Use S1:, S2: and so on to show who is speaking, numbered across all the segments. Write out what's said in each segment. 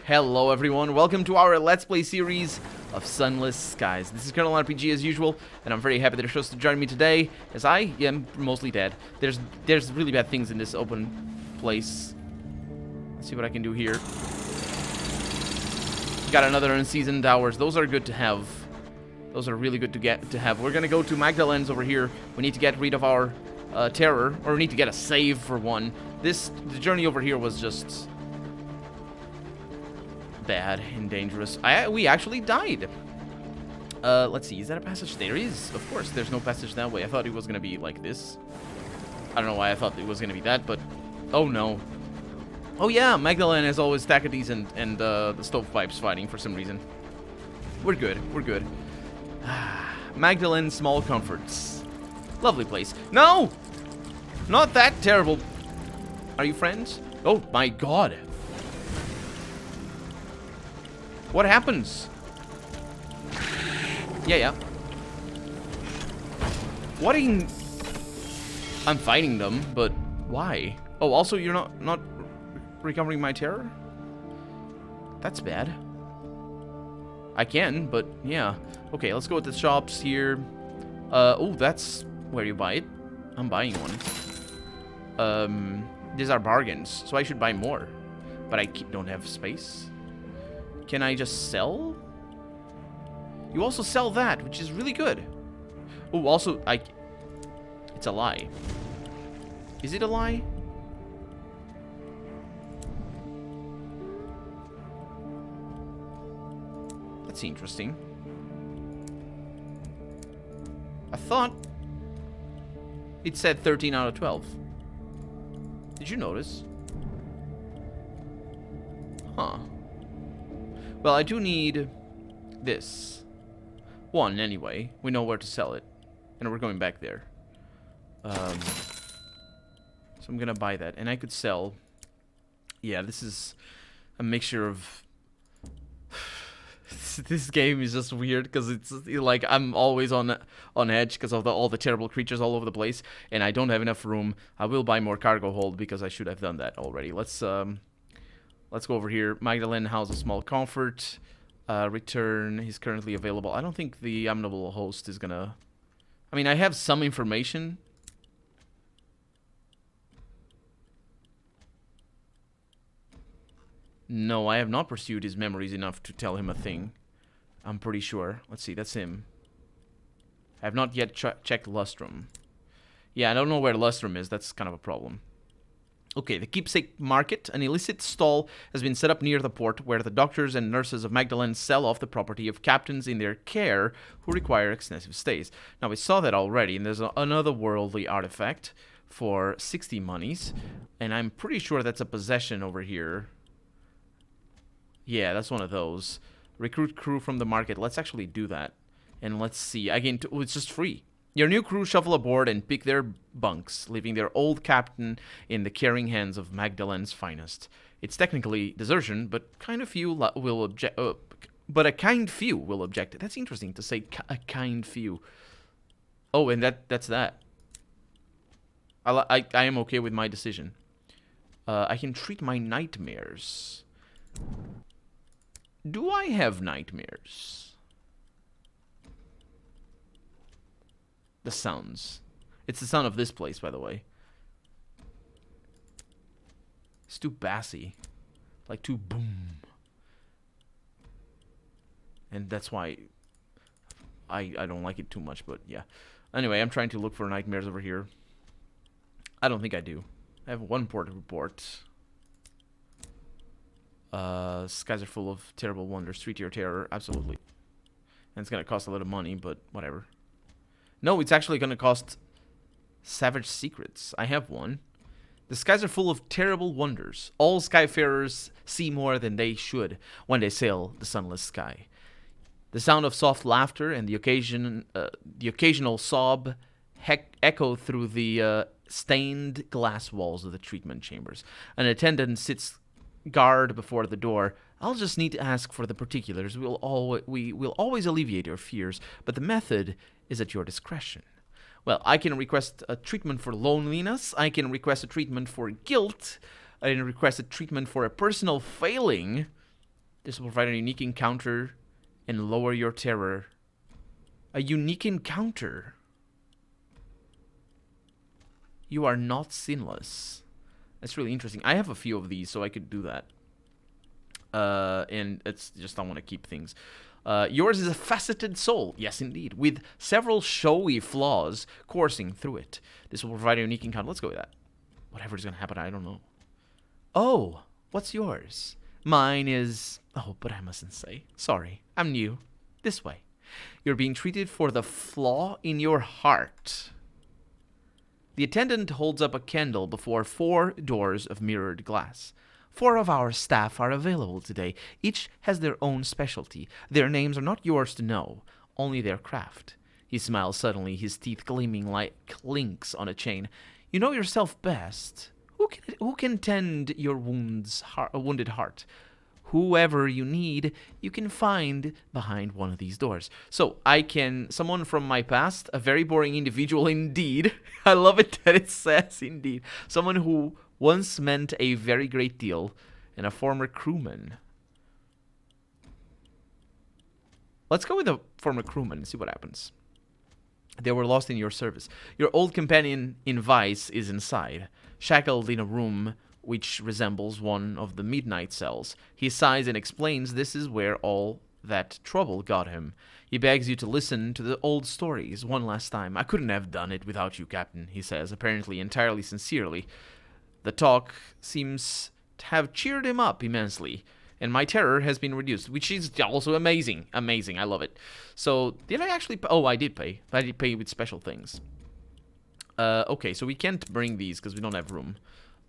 S1: Hello everyone, welcome to our Let's Play series of Sunless Skies. This is Colonel RPG as usual, and I'm very happy that you're supposed to join me today, as I am mostly dead. There's really bad things in this open place. Let's see what I can do here. Got another unseasoned hours. Those are good to have. Those are really good to have. We're gonna go to Magdalene's over here. We need to get rid of our terror, or we need to get a save for one. The journey over here was just bad and dangerous. We actually died. Let's see, is that a passage? There is, of course. There's no passage that way. I thought it was gonna be like this. I don't know why I thought it was gonna be that, but oh no. Oh yeah, Magdalene has always Tacketies and the stovepipes fighting for some reason. We're good. We're good. Magdalene Small Comforts. Lovely place. No! Not that terrible. Are you friends? Oh my god. What happens? Yeah. What in... I'm fighting them, but why? Oh, also you're not recovering my terror? That's bad. I can, but yeah. Okay, let's go to the shops here. Oh, that's where you buy it. I'm buying one. These are bargains, so I should buy more. But I don't have space. Can I just sell? You also sell that, which is really good. Oh, also, it's a lie. Is it a lie? That's interesting. I thought it said 13 out of 12. Did you notice? Huh. Well, I do need this. One, anyway. We know where to sell it. And we're going back there. So I'm gonna buy that. And I could sell... Yeah, this is a mixture of... This game is just weird because it's like I'm always on edge because of all the terrible creatures all over the place. And I don't have enough room. I will buy more cargo hold because I should have done that already. Let's go over here. Magdalene House of Small Comfort. Return. He's currently available. I don't think the amenable host is gonna... I mean, I have some information. No, I have not pursued his memories enough to tell him a thing. I'm pretty sure. Let's see, that's him. I have not yet checked Lustrum. Yeah, I don't know where Lustrum is. That's kind of a problem. Okay, the Keepsake Market, an illicit stall, has been set up near the port where the doctors and nurses of Magdalene sell off the property of captains in their care who require extensive stays. Now, we saw that already, and there's another worldly artifact for 60 monies, and I'm pretty sure that's a possession over here. Yeah, that's one of those. Recruit crew from the market. Let's actually do that. And let's see. Again, it's just free. Your new crew shuffle aboard and pick their bunks, leaving their old captain in the caring hands of Magdalene's finest. It's technically desertion, but kind few will object. But a kind few will object. That's interesting to say. A kind few. Oh, and that's that. I am okay with my decision. I can treat my nightmares. Do I have nightmares? The sounds. It's the sound of this place, by the way. It's too bassy. Like too boom. And that's why I don't like it too much, but yeah. Anyway, I'm trying to look for nightmares over here. I don't think I do. I have one port report. Skies are full of terrible wonders. 3-tier terror, absolutely. And it's gonna cost a lot of money, but whatever. No, it's actually gonna cost Savage Secrets. I have one. The skies are full of terrible wonders. All skyfarers see more than they should when they sail the sunless sky. The sound of soft laughter and the occasional sob echo through the stained glass walls of the treatment chambers. An attendant sits guard before the door. I'll just need to ask for the particulars. We will always alleviate your fears, but the method is at your discretion. Well, I can request a treatment for loneliness. I can request a treatment for guilt. I can request a treatment for a personal failing. This will provide a unique encounter and lower your terror. A unique encounter. You are not sinless. That's really interesting. I have a few of these, so I could do that. And it's just I want to keep things. Yours is a faceted soul, yes indeed, with several showy flaws coursing through it. This will provide a unique encounter. Let's go with that. Whatever's going to happen, I don't know. Oh, what's yours? Mine is... Oh, but I mustn't say. Sorry, I'm new. This way. You're being treated for the flaw in your heart. The attendant holds up a candle before 4 doors of mirrored glass. 4 of our staff are available today. Each has their own specialty. Their names are not yours to know, only their craft. He smiles suddenly, his teeth gleaming like links on a chain. You know yourself best. Who can tend your wounded heart? Whoever you need, you can find behind one of these doors. So someone from my past, a very boring individual indeed. I love it that it says indeed. Someone who once meant a very great deal, and a former crewman. Let's go with a former crewman and see what happens. They were lost in your service. Your old companion in vice is inside, shackled in a room which resembles one of the midnight cells. He sighs and explains this is where all that trouble got him. He begs you to listen to the old stories one last time. I couldn't have done it without you, Captain, he says, apparently entirely sincerely. The talk seems to have cheered him up immensely, and my terror has been reduced, which is also amazing. Amazing, I love it. So, did I actually... Oh, I did pay. I did pay with special things. Okay, so we can't bring these because we don't have room.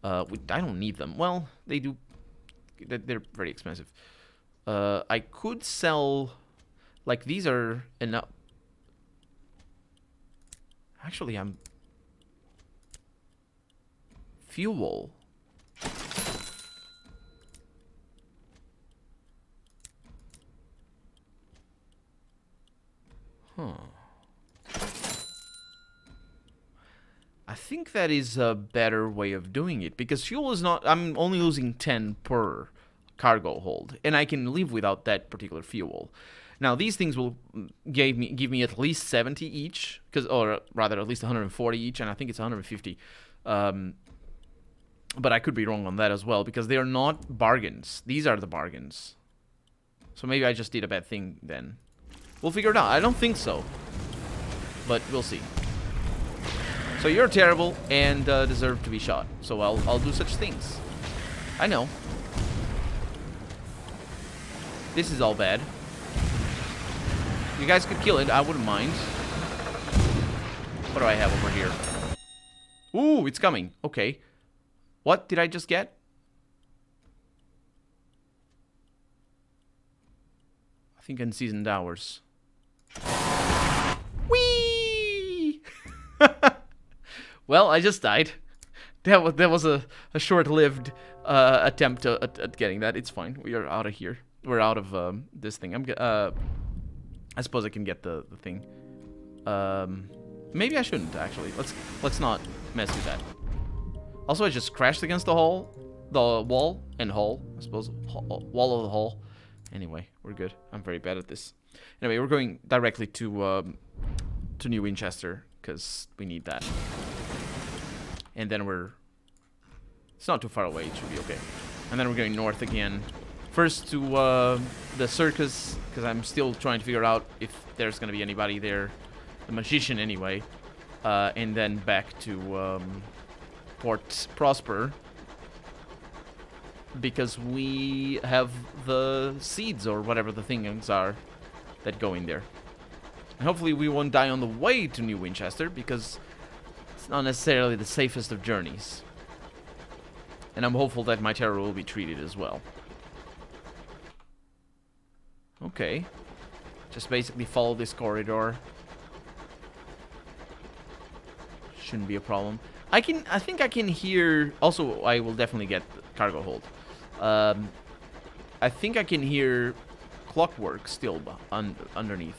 S1: I don't need them. Well, they do... They're very expensive. I could sell... Like, these are enough... Actually, I'm... Fuel. Huh. I think that is a better way of doing it, because fuel is not... I'm only losing 10 per cargo hold, and I can live without that particular fuel. Now, these things will give me at least 70 each, or rather at least 140 each, and I think it's 150. But I could be wrong on that as well, because they are not bargains. These are the bargains. So maybe I just did a bad thing then. We'll figure it out. I don't think so, but we'll see. So you're terrible and deserve to be shot. So I'll do such things. I know. This is all bad. You guys could kill it. I wouldn't mind. What do I have over here? Ooh, it's coming. Okay. What did I just get? I think unseasoned hours. Whee! Well, I just died. That was a short-lived attempt at getting that. It's fine. We are out of here. We're out of this thing. I suppose I can get the thing. Maybe I shouldn't actually. Let's not mess with that. Also, I just crashed against the wall and hull. I suppose wall of the hull. Anyway, we're good. I'm very bad at this. Anyway, we're going directly to New Winchester because we need that. And then it's not too far away. It should be okay. And then we're going north again. First to the circus, because I'm still trying to figure out if there's going to be anybody there. The magician, anyway. And then back to Port Prosper. Because we have the seeds, or whatever the things are, that go in there. And hopefully we won't die on the way to New Winchester, because it's not necessarily the safest of journeys. And I'm hopeful that my terror will be treated as well. Okay. Just basically follow this corridor. Shouldn't be a problem. I think I can hear... Also, I will definitely get the cargo hold. I think I can hear clockwork still underneath.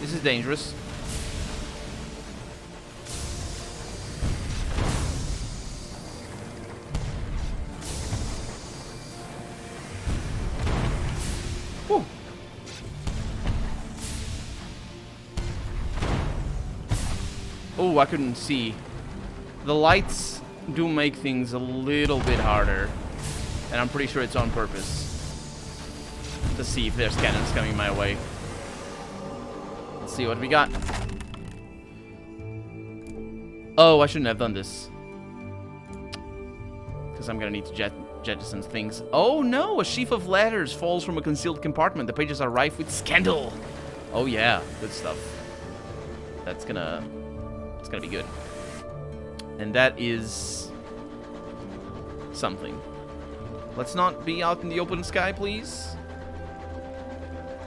S1: This is dangerous. Whew. Oh, I couldn't see. The lights do make things a little bit harder. And I'm pretty sure it's on purpose. To see if there's cannons coming my way. Let's see what we got. Oh, I shouldn't have done this. Because I'm gonna need to jettison things. Oh no, a sheaf of letters falls from a concealed compartment. The pages are rife with scandal. Oh yeah, good stuff. It's gonna be good. And that is something. Let's not be out in the open sky, please.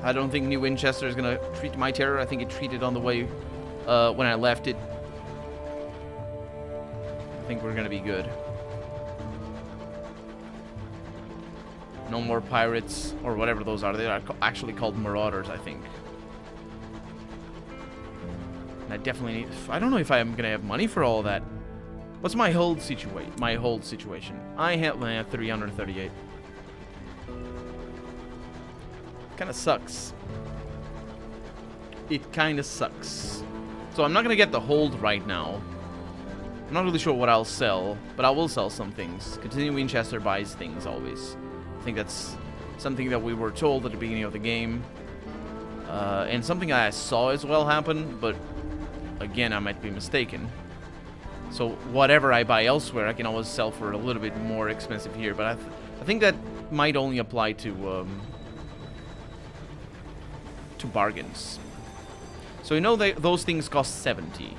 S1: I don't think New Winchester is gonna treat my terror. I think it treated on the way when I left it. I think we're gonna be good. No more pirates, or whatever those are. They are actually called marauders, I think. And I definitely need... I don't know if I'm gonna have money for all that. What's my hold situation? I have 338. Kinda sucks. It kinda sucks. So I'm not gonna get the hold right now. I'm not really sure what I'll sell, but I will sell some things. Continue Winchester buys things always. I think that's something that we were told at the beginning of the game. And something I saw as well happen, but again, I might be mistaken. So whatever I buy elsewhere, I can always sell for a little bit more expensive here. But I think that might only apply to bargains. So you know those things cost 70.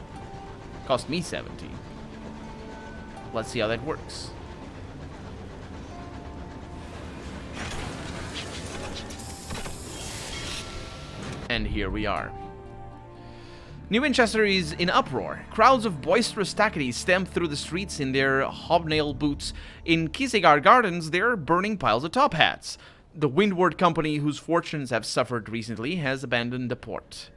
S1: Cost me 70. Let's see how that works. And here we are. New Winchester is in uproar. Crowds of boisterous tackities stamp through the streets in their hobnail boots. In Kisegar Gardens, they're burning piles of top hats. The Windward Company, whose fortunes have suffered recently, has abandoned the port.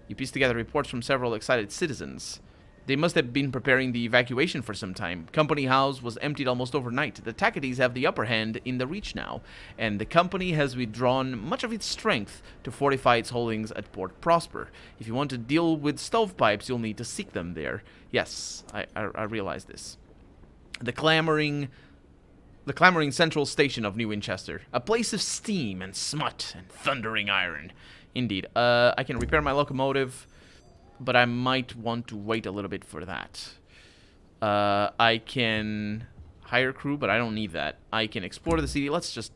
S1: You piece together reports from several excited citizens. They must have been preparing the evacuation for some time. Company House was emptied almost overnight. The Tackities have the upper hand in the Reach now, and the company has withdrawn much of its strength to fortify its holdings at Port Prosper. If you want to deal with stovepipes, you'll need to seek them there. Yes, I realize this. The clamoring central station of New Winchester. A place of steam and smut and thundering iron. Indeed. I can repair my locomotive, but I might want to wait a little bit for that. I can hire crew, but I don't need that. I can explore the city. Let's just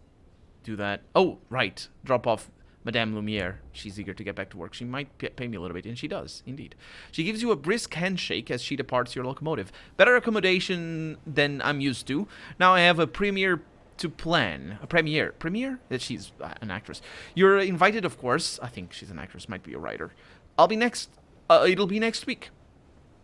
S1: do that. Oh, right. Drop off Madame Lumiere. She's eager to get back to work. She might pay me a little bit, and she does, indeed. She gives you a brisk handshake as she departs your locomotive. Better accommodation than I'm used to. Now I have a premiere to plan. A premiere. Premiere? That she's an actress. You're invited, of course. I think she's an actress. Might be a writer. I'll be next... it'll be next week.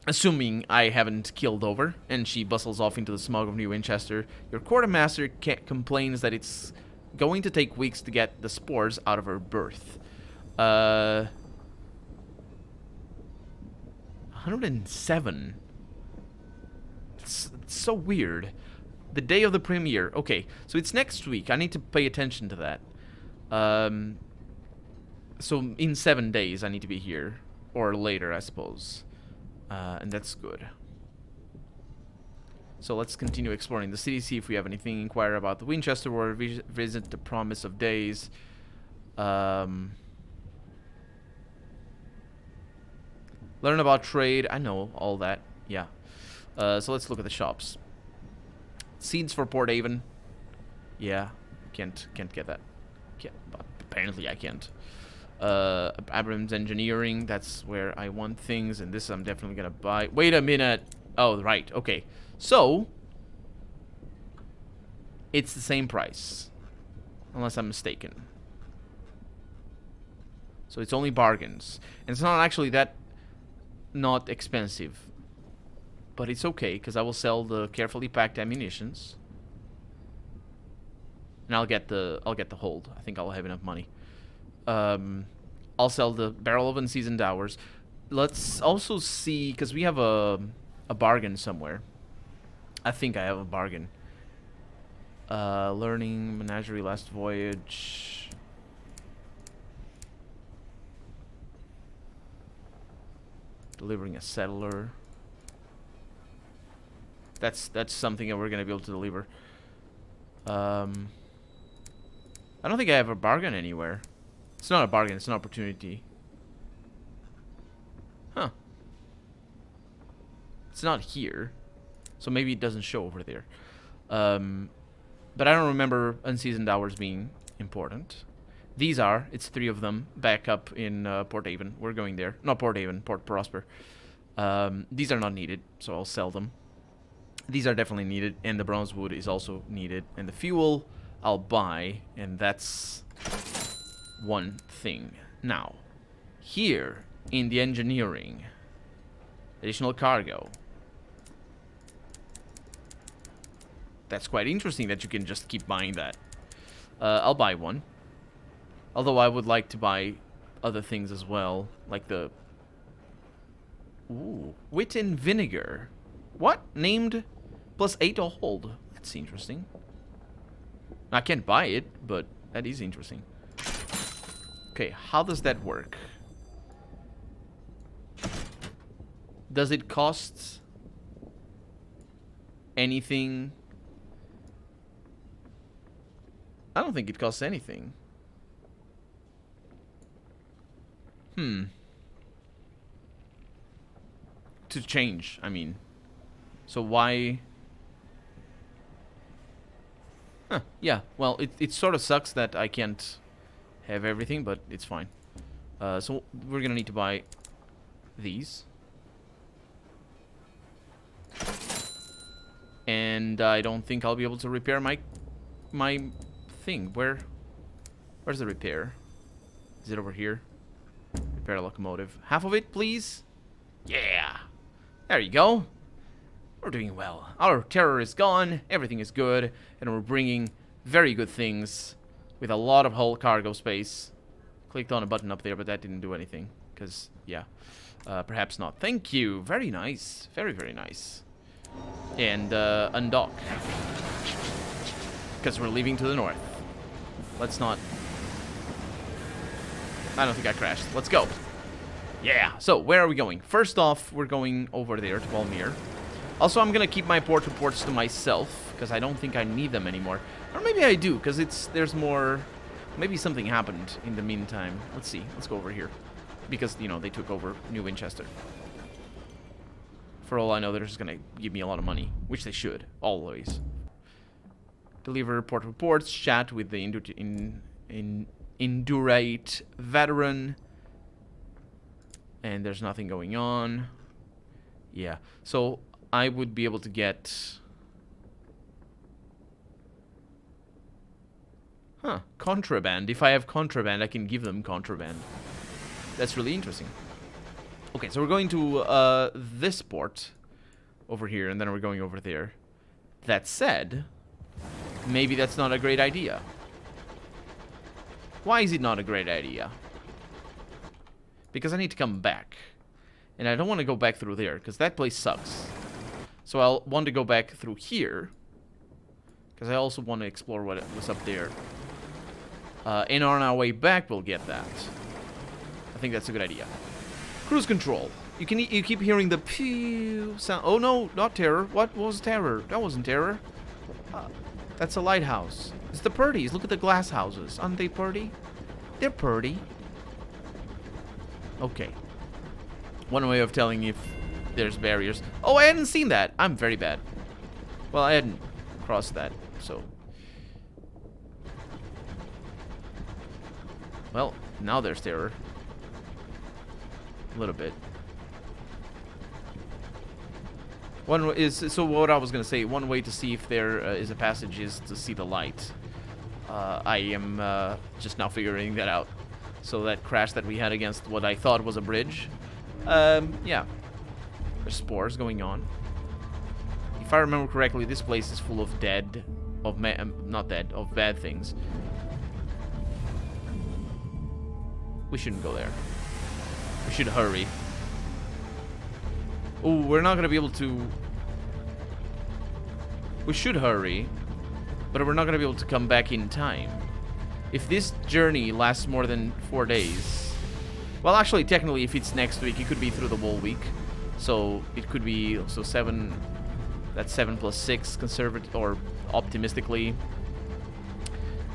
S1: Assuming I haven't killed over. And she bustles off into the smog of New Winchester. Your quartermaster complains that it's going to take weeks to get the spores out of her berth. 107. It's so weird. The day of the premiere. Okay, so it's next week. I need to pay attention to that. So in 7 days I need to be here. Or later, I suppose. And that's good. So let's continue exploring the city, see if we have anything, inquire about the Winchester War, visit the Promise of Days. Learn about trade. I know all that. Yeah. So let's look at the shops. Seeds for Port Haven. Yeah. Can't get that. Apparently I can't. Abrams Engineering, that's where I want things, and this I'm definitely gonna buy. Wait a minute. Oh, right. Okay. So it's the same price, unless I'm mistaken. So it's only bargains, and it's not actually that not expensive, but it's okay because I will sell the carefully packed ammunitions, and I'll get the hold. I think I'll have enough money. I'll sell the barrel of unseasoned hours. Let's also see, because we have a bargain somewhere. I think I have a bargain. Learning menagerie last voyage. Delivering a settler. That's something that we're gonna be able to deliver. I don't think I have a bargain anywhere. It's not a bargain, it's an opportunity. Huh. It's not here. So maybe it doesn't show over there. But I don't remember unseasoned hours being important. These are. It's 3 of them back up in Port Haven. We're going there. Not Port Haven, Port Prosper. These are not needed, so I'll sell them. These are definitely needed, and the bronze wood is also needed. And the fuel, I'll buy, and that's one thing. Now, here in the engineering, additional cargo. That's quite interesting that you can just keep buying that. I'll buy one. Although I would like to buy other things as well, like the... Ooh, wit and vinegar. What? Named +8 to hold. That's interesting. I can't buy it, but that is interesting. Okay, how does that work? Does it cost anything? I don't think it costs anything. To change, I mean. So why... Huh, yeah, well, it sort of sucks that I can't have everything, but it's fine. So we're gonna need to buy these. And I don't think I'll be able to repair my thing. Where's the repair? Is it over here? Repair locomotive. Half of it, please. Yeah. There you go. We're doing well. Our terror is gone. Everything is good. And we're bringing very good things with a lot of hull cargo space. Clicked on a button up there, but that didn't do anything. Because, yeah. Perhaps not. Thank you. Very nice. Very, very nice. And undock. Because we're leaving to the north. Let's not... I don't think I crashed. Let's go. Yeah. So, where are we going? First off, we're going over there to Balmere. Also, I'm going to keep my port reports to myself, because I don't think I need them anymore. Or maybe I do, because there's more... Maybe something happened in the meantime. Let's see. Let's go over here. Because, you know, they took over New Winchester. For all I know, they're just going to give me a lot of money, which they should, always. Deliver port reports, chat with the Indurate veteran. And there's nothing going on. Yeah, so I would be able to get... Huh, contraband. If I have contraband, I can give them contraband. That's really interesting. Okay, so we're going to this port over here, and then we're going over there. That said, maybe that's not a great idea. Why is it not a great idea? Because I need to come back. And I don't want to go back through there, because that place sucks. So I'll want to go back through here. Because I also want to explore what was up there. And on our way back, we'll get that. I think that's a good idea. Cruise control. You keep hearing the pew sound. Oh no, not terror. What was terror? That wasn't terror. That's a lighthouse. It's the Purdy's. Look at the glass houses. Aren't they Purdy? They're Purdy. Okay. One way of telling if there's barriers. Oh, I hadn't seen that. I'm very bad. Well, I hadn't crossed that, so. Well, now there's terror. A little bit. One is so what I was gonna say. One way to see if there is a passage is to see the light. I am just now figuring that out. So that crash that we had against what I thought was a bridge. Yeah. There's spores going on. If I remember correctly, this place is full of not dead, of bad things. We shouldn't go there. We should hurry. Oh, we're not gonna be able to... We should hurry, but we're not gonna be able to come back in time. If this journey lasts more than 4 days... Well, actually, technically, if it's next week, it could be through the whole week. So, it could be... So, 7... That's 7 plus 6, conservative... Or, optimistically.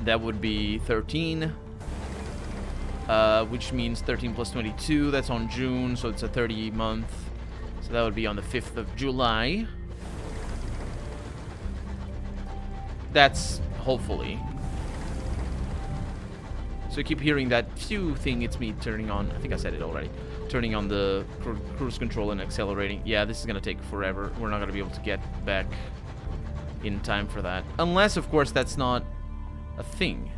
S1: That would be 13. Which means 13 plus 22. That's on June, so it's a 30 month. So that would be on the 5th of July. That's hopefully. So I keep hearing that phew thing. It's me turning on. I think I said it already. Turning on the cruise control and accelerating. Yeah, this is gonna take forever. We're not gonna be able to get back in time for that. Unless, of course, that's not a thing.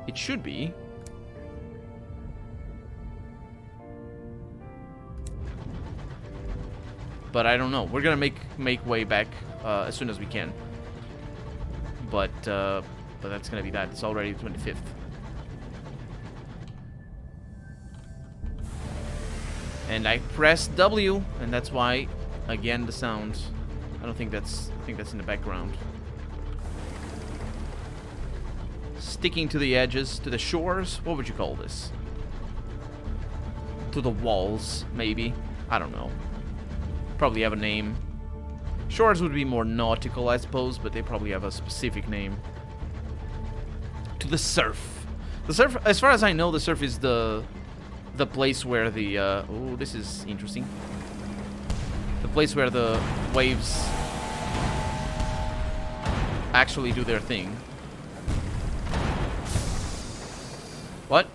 S1: It should be. But I don't know. We're gonna make way back as soon as we can. But that's gonna be that. It's already the 25th. And I pressed W, and that's why, again, the sound. I think that's in the background. Sticking to the edges, to the shores. What would you call this? To the walls, maybe. I don't know. Probably have a name. Shores would be more nautical, I suppose, but they probably have a specific name. To the surf. The surf, as far as I know, the surf is the place where the... oh, this is interesting. The place where the waves actually do their thing. What?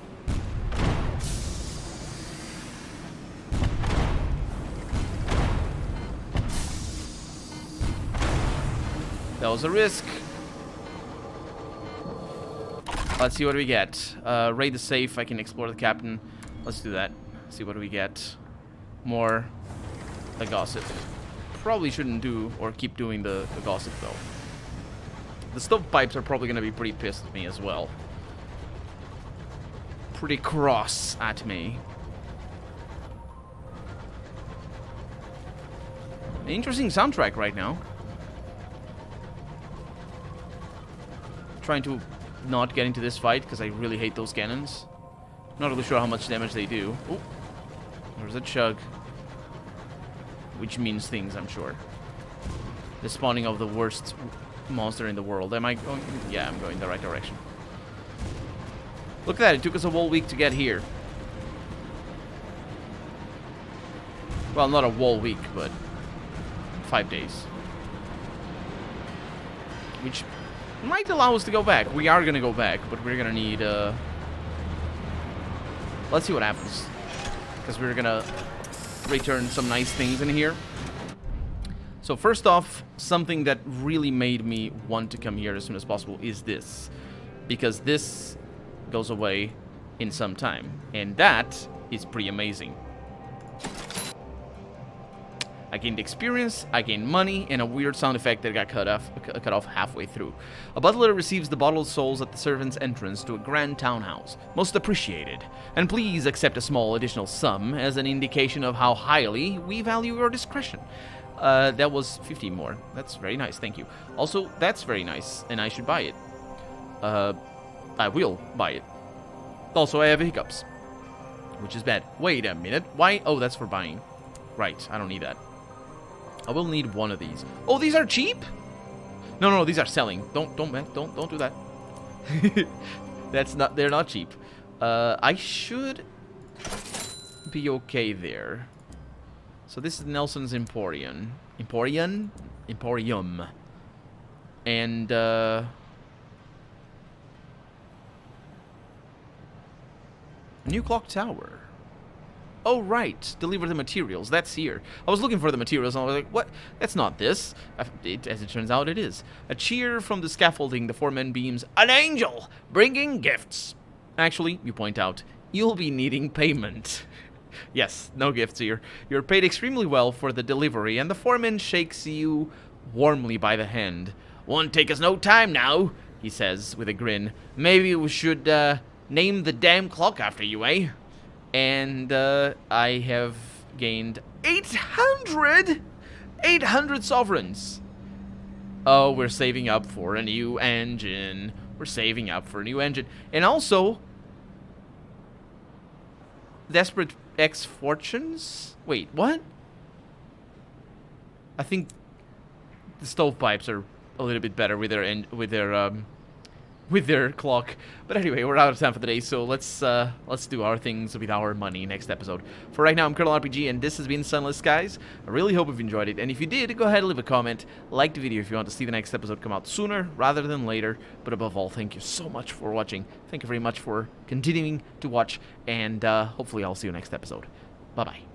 S1: That was a risk. Let's see what we get. Raid the safe. I can explore the captain. Let's do that. See what we get. More the gossip. Probably shouldn't do or keep doing the gossip though. The stovepipes are probably going to be pretty pissed at me as well. Pretty cross at me. An interesting soundtrack right now. Trying to not get into this fight because I really hate those cannons. Not really sure how much damage they do. Oh, there's a chug. Which means things, I'm sure. The spawning of the worst monster in the world. Am I going? Yeah, I'm going the right direction. Look at that, it took us a whole week to get here. Well, not a whole week, but 5 days. Which might allow us to go back. We are going to go back, but we're going to need... Let's see what happens. Because we're going to return some nice things in here. So first off, something that really made me want to come here as soon as possible is this. Because this goes away in some time. And that is pretty amazing. I gained experience, I gained money, and a weird sound effect that got cut off halfway through. A butler receives the bottled souls at the servants' entrance to a grand townhouse. Most appreciated. And please accept a small additional sum as an indication of how highly we value your discretion. That was 50 more. That's very nice, thank you. Also, that's very nice, and I should buy it. I will buy it. Also, I have hiccups, which is bad. Wait a minute. Why? Oh, that's for buying. Right, I don't need that. I will need one of these. Oh, these are cheap? No, these are selling. Don't do that. They're not cheap. I should be okay there. So this is Nelson's Emporium. Emporium. And new clock tower. Oh, right. Deliver the materials. That's here. I was looking for the materials, and I was like, what? That's not this. As it turns out, it is. A cheer from the scaffolding. The 4 men beams. An angel! Bringing gifts. Actually, you point out, you'll be needing payment. Yes, no gifts here. You're paid extremely well for the delivery, and the 4 men shakes you warmly by the hand. Won't take us no time now, he says with a grin. Maybe we should, name the damn clock after you, eh? And I have gained 800 sovereigns. Oh, we're saving up for a new engine. We're saving up for a new engine. And also, Desperate X Fortunes? Wait, what? I think the stovepipes are a little bit better with their clock. But anyway, we're out of time for the day, so let's do our things with our money next episode. For right now, I'm Colonel RPG, and this has been Sunless Skies. I really hope you've enjoyed it, and if you did, go ahead and leave a comment, like the video if you want to see the next episode come out sooner rather than later. But above all, thank you so much for watching. Thank you very much for continuing to watch, and hopefully I'll see you next episode. Bye-bye.